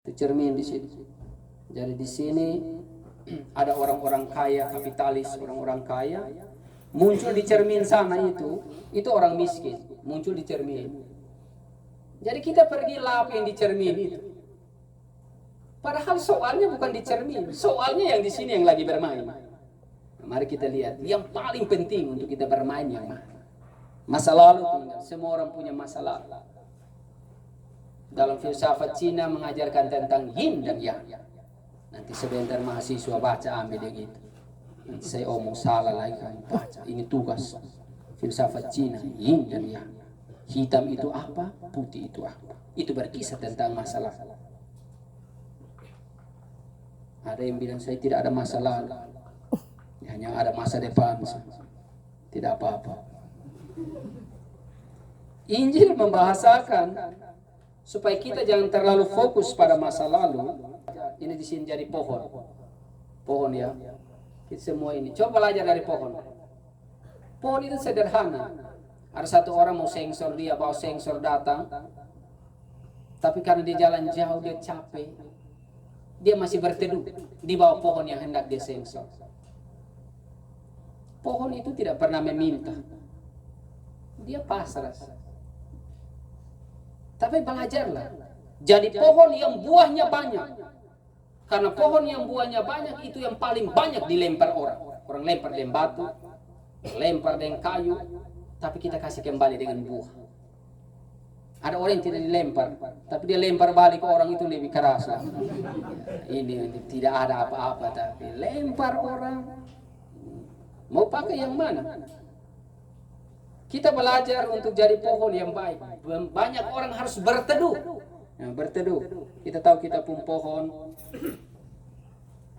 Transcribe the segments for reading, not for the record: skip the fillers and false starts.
Itu cermin di sini. Jadi di sini ada orang-orang kaya, kapitalis, orang-orang kaya. Muncul di cermin sana itu orang miskin. Muncul di cermin. Jadi kita pergi lap yang di cermin itu. Padahal soalnya bukan di cermin. Soalnya yang di sini yang lagi bermain. Mari kita lihat. Yang paling penting untuk kita bermain yang mana? Masa lalu tinggal. Semua orang punya masa lalu. Dalam filsafat Cina mengajarkan tentang yin dan yang. Nanti sebentar mahasiswa baca ambil yang itu. Nanti saya omong salah lagi kamu baca. Ini tugas filsafat Cina, yin dan yang. Hitam itu apa, putih itu apa. Itu berkisah tentang masalah. Ada yang bilang saya tidak ada masa lalu. Hanya ada masa depan. Tidak apa-apa. Injil membahasakan supaya kita jangan terlalu fokus pada masa lalu. Ini di sini jadi pohon. Pohon ya. Kita semua ini. Coba belajar dari pohon. Pohon itu sederhana. Ada satu orang mau sengsor, dia bawa sengsor datang. Tapi karena dia jalan jauh, dia capek. Dia masih berteduh di bawah pohon yang hendak dia sengsor. Pohon itu tidak pernah meminta. Dia pasrah. Tapi belajarlah. Jadi pohon yang buahnya banyak. Karena pohon yang buahnya banyak itu yang paling banyak dilempar orang. Orang lempar dengan batu, lempar dengan kayu. Tapi kita kasih kembali dengan buah. Ada orang yang tidak dilempar, tapi dia lempar balik ke orang itu lebih keras. Ini tidak ada apa-apa, tapi lempar orang. Mau pakai yang mana? Kita belajar untuk jadi pohon yang baik. Banyak orang harus berteduh. Nah, berteduh. Kita tahu kita pun pohon.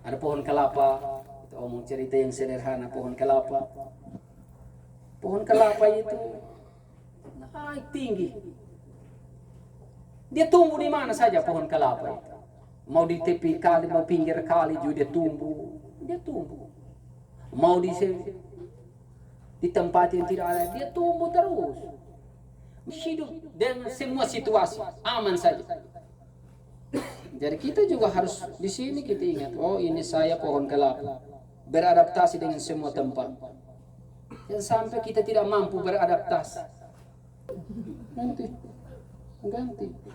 Ada pohon kelapa. Kita omong cerita yang sederhana, pohon kelapa. Pohon kelapa itu naik tinggi. Dia tumbuh di mana saja pohon kelapa itu. Mau di tepi kali, mau pinggir kali juga dia tumbuh. Dia tumbuh. Mau di tempat yang tidak ada, dia tumbuh terus. Hidup dengan semua situasi, aman saja. Jadi kita juga harus di sini kita ingat, oh ini saya pohon kelapa. Beradaptasi dengan semua tempat. Dan sampai kita tidak mampu beradaptasi. Ganti.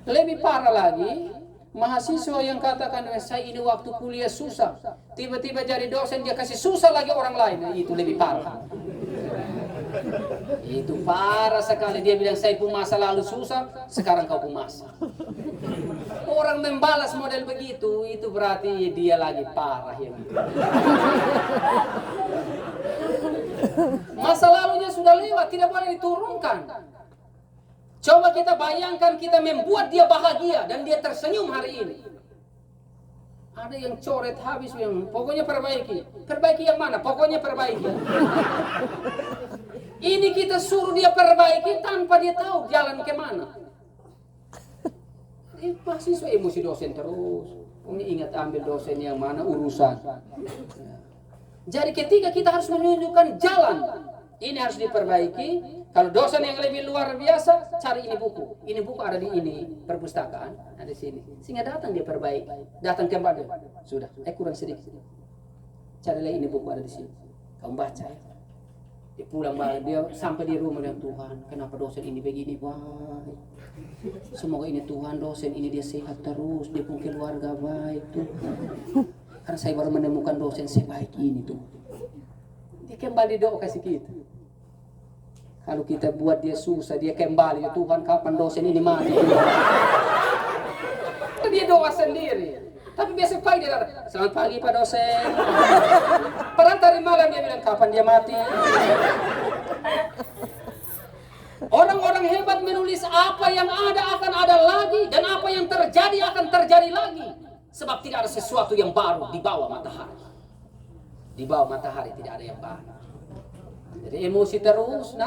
Lebih parah lagi, mahasiswa yang katakan saya ini waktu kuliah susah, tiba-tiba jadi dosen dia kasih susah lagi orang lain, itu lebih parah. Itu parah sekali. Dia bilang saya pun masa lalu susah, sekarang kau pun masa. Orang membalas model begitu, itu berarti dia lagi parah ya. Masa lalunya sudah lewat, tidak boleh diturunkan. Coba kita bayangkan kita membuat dia bahagia dan dia tersenyum hari ini. Ada yang coret habis, yang pokoknya perbaiki. Perbaiki yang mana? Pokoknya perbaiki. Ini kita suruh dia perbaiki tanpa dia tahu jalan kemana. Mahasiswa emosi dosen terus. Ini ingat ambil dosen yang mana urusan. Jadi ketika kita harus menunjukkan jalan, ini harus diperbaiki. Kalau dosen yang lebih luar biasa, cari ini buku. Ini buku ada di ini perpustakaan, ada di sini. Sehingga datang dia perbaiki, datang kembali. Sudah, kurang sedikit. Carilah ini buku ada di sini. Kamu baca ya. Dia pulang balik, dia sampai di rumah dengan Tuhan. Kenapa dosen ini begini baik? Semoga ini Tuhan dosen ini dia sehat terus, dia pun keluarga baik tuh. Karena saya baru menemukan dosen sebaik ini tuh. Dia kembali doa kasih kita. Kalau kita buat dia susah, dia kembali ya Tuhan kapan dosen ini mati? Dia doa sendiri. Tapi besok pagi dia datang, selamat pagi Pak dosen. Padahal tadi malam dia bilang kapan dia mati. Orang-orang hebat menulis apa yang ada akan ada lagi dan apa yang terjadi akan terjadi lagi. Sebab tidak ada sesuatu yang baru di bawah matahari. Di bawah matahari tidak ada yang baru. Jadi emosi terus.